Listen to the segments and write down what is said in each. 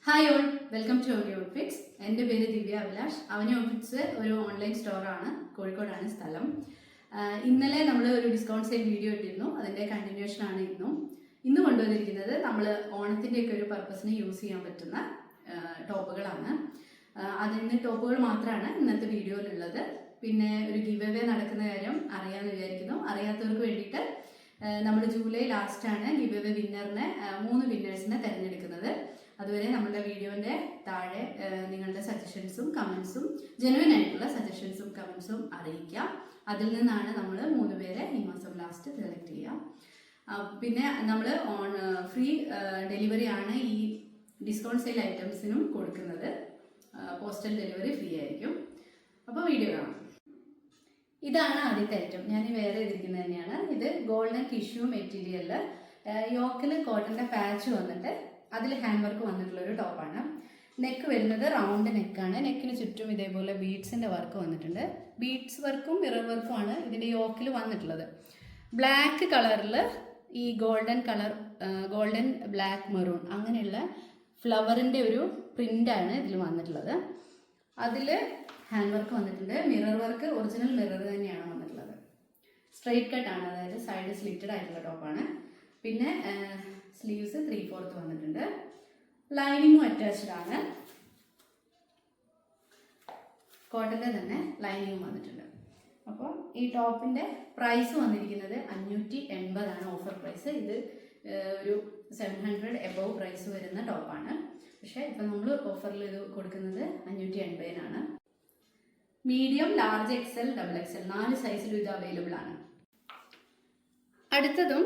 Hi all, welcome to Avani outfits. എൻ്റെ പേര് ദിവ്യ Abhilash. Avani outfits ഒരു ഓൺലൈൻ സ്റ്റോറാണ്, കോഴിക്കോടാണ് സ്ഥലം. ഇന്നലെ നമ്മൾ ഒരു ഡിസ്കൗണ്ട് സെയിൽ വീഡിയോ ഇട്ടിരുന്നു, അതിൻ്റെ കണ്ടിന്യൂഷനാണ് ഇന്ന് കൊണ്ടുവന്നിരിക്കുന്നത്. നമ്മൾ ഓണത്തിൻ്റെയൊക്കെ ഒരു പർപ്പസിന് യൂസ് ചെയ്യാൻ പറ്റുന്ന ടോപ്പുകളാണ്. അതിന് ടോപ്പുകൾ മാത്രമാണ് ഇന്നത്തെ വീഡിയോയിലുള്ളത്. പിന്നെ ഒരു ഗിവ് അവേ നടക്കുന്ന കാര്യം അറിയാമെന്ന് വിചാരിക്കുന്നു. അറിയാത്തവർക്ക് വേണ്ടിയിട്ട് നമ്മൾ ജൂലൈ ലാസ്റ്റാണ് ഗിവ് അവേ വിന്നറിനെ 3 വിന്നേഴ്സിനെ തിരഞ്ഞെടുക്കുന്നത്. അതുവരെ നമ്മുടെ വീഡിയോൻ്റെ താഴെ നിങ്ങളുടെ സജഷൻസും കമൻസും ജെനുവിൻ ആയിട്ടുള്ള സജഷൻസും കമൻസും അറിയിക്കാം. അതിൽ നിന്നാണ് നമ്മൾ 3 പേരെ ഈ മാസം ലാസ്റ്റ് സെലക്ട് ചെയ്യാം. പിന്നെ നമ്മൾ ഫ്രീ ഡെലിവറി ആണ് ഈ ഡിസ്കൗണ്ട് സെയിൽ ഐറ്റംസിനും കൊടുക്കുന്നത്. പോസ്റ്റൽ ഡെലിവറി ഫ്രീ ആയിരിക്കും. അപ്പോൾ വീഡിയോ കാണാം. ഇതാണ് ആദ്യത്തെ ഐറ്റം. ഞാൻ വേറെ ഇതിരിക്കുന്നത് തന്നെയാണ്. ഇത് ഗോൾഡൻ ടിഷ്യൂ മെറ്റീരിയലിൽ യോക്കിൽ കോട്ടൻ്റെ പാച്ച് വന്നിട്ട് അതിൽ ഹാൻഡ് വർക്ക് വന്നിട്ടുള്ള ഒരു ടോപ്പാണ്. നെക്ക് വരുന്നത് റൗണ്ട് നെക്കാണ്. നെക്കിന് ചുറ്റും ഇതേപോലെ ബീഡ്സിൻ്റെ വർക്ക് വന്നിട്ടുണ്ട്. ബീഡ്സ് വർക്കും മിറർ വർക്കും ആണ് ഇതിൻ്റെ യോക്കിൽ വന്നിട്ടുള്ളത്. ബ്ലാക്ക് കളറിൽ ഈ ഗോൾഡൻ ബ്ലാക്ക് മെറൂൺ അങ്ങനെയുള്ള ഫ്ലവറിൻ്റെ ഒരു പ്രിൻ്റാണ് ഇതിൽ വന്നിട്ടുള്ളത്. അതിൽ ഹാൻഡ് വർക്ക് വന്നിട്ടുണ്ട്. മിറർ വർക്ക് ഒറിജിനൽ മിറർ തന്നെയാണ് വന്നിട്ടുള്ളത്. സ്ട്രെയിറ്റ് കട്ടാണ്, അതായത് സൈഡ് സ്ലിറ്റഡ് ആയിട്ടുള്ള ടോപ്പാണ്. പിന്നെ സ്ലീവ്സ് 3/4 വന്നിട്ടുണ്ട്. ലൈനിങ്ങും അറ്റാച്ച്ഡ് ആണ്. കോട്ടൻ്റെ തന്നെ ലൈനിങ്ങും വന്നിട്ടുണ്ട്. അപ്പോൾ ഈ ടോപ്പിൻ്റെ പ്രൈസ് വന്നിരിക്കുന്നത് 580 ആണ് ഓഫർ പ്രൈസ്. ഇത് ഒരു 700 എബവ് പ്രൈസ് വരുന്ന ടോപ്പാണ്. പക്ഷേ ഇപ്പം നമ്മൾ ഓഫറിൽ ഇത് കൊടുക്കുന്നത് 580-നാണ്. Medium, large, XL, double XL 4 സൈസിലും ഇത് അവൈലബിൾ ആണ്. അടുത്തതും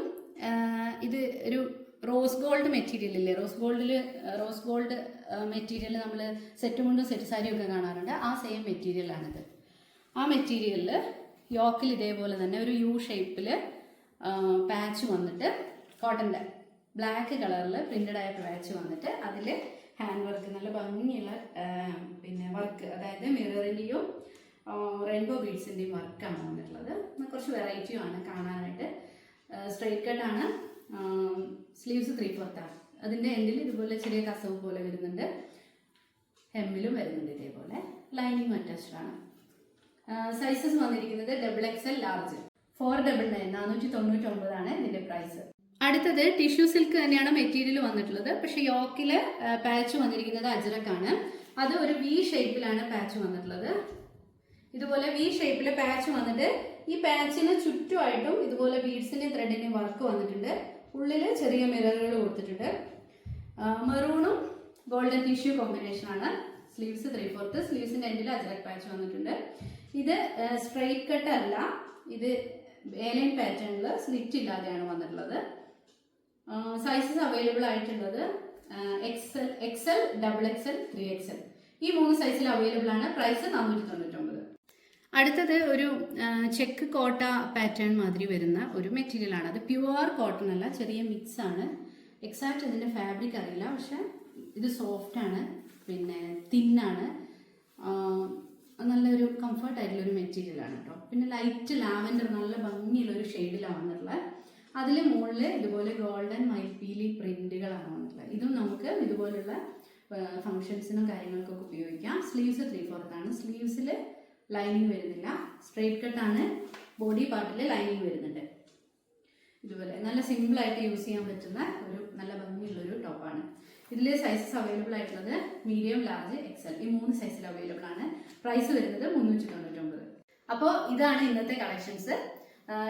ഇത് ഒരു റോസ് ഗോൾഡ് മെറ്റീരിയൽ ഇല്ലേ, റോസ് ഗോൾഡ് മെറ്റീരിയൽ നമ്മൾ സെറ്റ് മുണ്ടും സെറ്റ് സാരിയും ഒക്കെ കാണാറുണ്ട്. ആ സെയിം മെറ്റീരിയലാണിത്. ആ മെറ്റീരിയലിൽ യോക്കിൽ ഇതേപോലെ തന്നെ ഒരു യു ഷേപ്പിൽ പാച്ച് വന്നിട്ട് കോട്ടൻ്റെ ബ്ലാക്ക് കളറിൽ പ്രിൻ്റഡ് ആയ പാച്ച് വന്നിട്ട് അതിൽ ഹാൻഡ് വർക്ക്, നല്ല ഭംഗിയുള്ള പിന്നെ വർക്ക്, അതായത് മിററിൻ്റെയും റെയിൻബോ ബീഡ്സിൻ്റെയും വർക്കാണ് വന്നിട്ടുള്ളത്. കുറച്ച് വെറൈറ്റിയുമാണ് കാണാനായിട്ട്. സ്ട്രെയിറ്റ് കട്ടാണ്. സ്ലീവ്സ് 3/4 ആണ്. അതിൻ്റെ എൻഡിൽ ഇതുപോലെ ചെറിയ കസവ് പോലെ വരുന്നുണ്ട്. ഹെമ്മിലും വരുന്നുണ്ട് ഇതേപോലെ. ലൈനിങ് അറ്റാച്ച്ഡ് ആണ്. സൈസസ് വന്നിരിക്കുന്നത് ഡബിൾ എക്സൽ, ലാർജ്. 499 499 ആണ് ഇതിൻ്റെ പ്രൈസ്. അടുത്തത് ടിഷ്യൂ സിൽക്ക് തന്നെയാണ് മെറ്റീരിയൽ വന്നിട്ടുള്ളത്. പക്ഷേ യോക്കിൽ പാച്ച് വന്നിരിക്കുന്നത് അജ്രക്കാണ്. അത് ഒരു വി ഷേപ്പിലാണ് പാച്ച് വന്നിട്ടുള്ളത്. ഇതുപോലെ വി ഷേപ്പിൽ പാച്ച് വന്നിട്ട് ഈ പാച്ചിന് ചുറ്റുമായിട്ടും ഇതുപോലെ ബീഡ്സിൻ്റെ ത്രെഡിൻ്റെ വർക്ക് വന്നിട്ടുണ്ട്. ഉള്ളിൽ ചെറിയ മിററുകൾ കൊടുത്തിട്ടുണ്ട്. മെറൂണും ഗോൾഡൻ ടിഷ്യൂ കോമ്പിനേഷനാണ്. സ്ലീവ്സ് 3/4. സ്ലീവ്സിൻ്റെ എൻഡിൽ അജ്രക് പാച്ച് വന്നിട്ടുണ്ട്. ഇത് സ്ട്രെയിറ്റ് കട്ട് അല്ല, ഇത് ഏലൈൻ പാറ്റേണിൽ സ്ലിറ്റ് ഇല്ലാതെയാണ് വന്നിട്ടുള്ളത്. സൈസസ് അവൈലബിൾ ആയിട്ടുള്ളത് എക്സൽ, ഡബിൾ എക്സൽ, 3XL ഈ 3 സൈസിൽ അവൈലബിൾ ആണ്. പ്രൈസ് 499. അടുത്തത് ഒരു ചെക്ക് കോട്ട പാറ്റേൺ മാതിരി വരുന്ന ഒരു മെറ്റീരിയലാണ്. അത് പ്യുവർ കോട്ടൺ അല്ല, ചെറിയ മിക്സ് ആണ്. എക്സാക്റ്റ് ഇതിൻ്റെ ഫാബ്രിക് അറിയില്ല, പക്ഷെ ഇത് സോഫ്റ്റ് ആണ്, പിന്നെ തിന്നാണ്, നല്ലൊരു കംഫർട്ട് ആയിട്ടുള്ളൊരു മെറ്റീരിയലാണ് കേട്ടോ. പിന്നെ ലൈറ്റ് ലാവൻഡർ, നല്ല ഭംഗിയുള്ളൊരു ഷെയ്ഡിലാണ് വന്നിട്ടുള്ളത്. അതിൽ മുകളിൽ ഇതുപോലെ ഗോൾഡൻ മയിൽപ്പീലി പ്രിന്റുകളാണ് വന്നിട്ടുള്ളത്. ഇതും നമുക്ക് ഇതുപോലുള്ള ഫങ്ഷൻസിനും കാര്യങ്ങൾക്കൊക്കെ ഉപയോഗിക്കാം. സ്ലീവ്സ് 3/4 ആണ്. സ്ലീവ്സിൽ ലൈനിങ് വരുന്നില്ല. സ്ട്രെയിറ്റ് കട്ടാണ്. ബോഡി പാർട്ടിൽ ലൈനിങ് വരുന്നുണ്ട്. ഇതുപോലെ നല്ല സിമ്പിളായിട്ട് യൂസ് ചെയ്യാൻ പറ്റുന്ന ഒരു നല്ല ഭംഗിയുള്ളൊരു ടോപ്പാണ്. ഇതിൽ സൈസസ് അവൈലബിൾ ആയിട്ടുള്ളത് മീഡിയം, ലാർജ്, എക്സൽ ഈ 3 സൈസിൽ അവൈലബിൾ ആണ്. പ്രൈസ് വരുന്നത് 399. അപ്പോൾ ഇതാണ് ഇന്നത്തെ കളക്ഷൻസ്.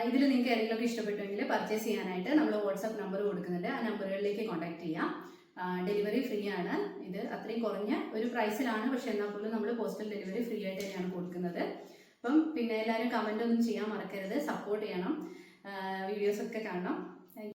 ഇതിൽ നിങ്ങൾക്ക് ഏതെങ്കിലും ഇഷ്ടപ്പെട്ടുവെങ്കിൽ പർച്ചേസ് ചെയ്യാനായിട്ട് നമ്മൾ വാട്സാപ്പ് നമ്പർ കൊടുക്കുന്നുണ്ട്. ആ നമ്പറുകളിലേക്ക് കോൺടാക്ട് ചെയ്യാം. ഡെലിവറി ഫ്രീ ആണ്. ഇത് അത്രയും കുറഞ്ഞ ഒരു പ്രൈസിലാണ്, പക്ഷെ എന്നാൽ പോലും നമ്മൾ പോസ്റ്റൽ ഡെലിവറി ഫ്രീ ആയിട്ട് തന്നെയാണ് കൊടുക്കുന്നത്. അപ്പം പിന്നെ എല്ലാവരും കമൻ്റ് ഒന്നും ചെയ്യാൻ മറക്കരുത്. സപ്പോർട്ട് ചെയ്യണം. വീഡിയോസൊക്കെ കാണണം.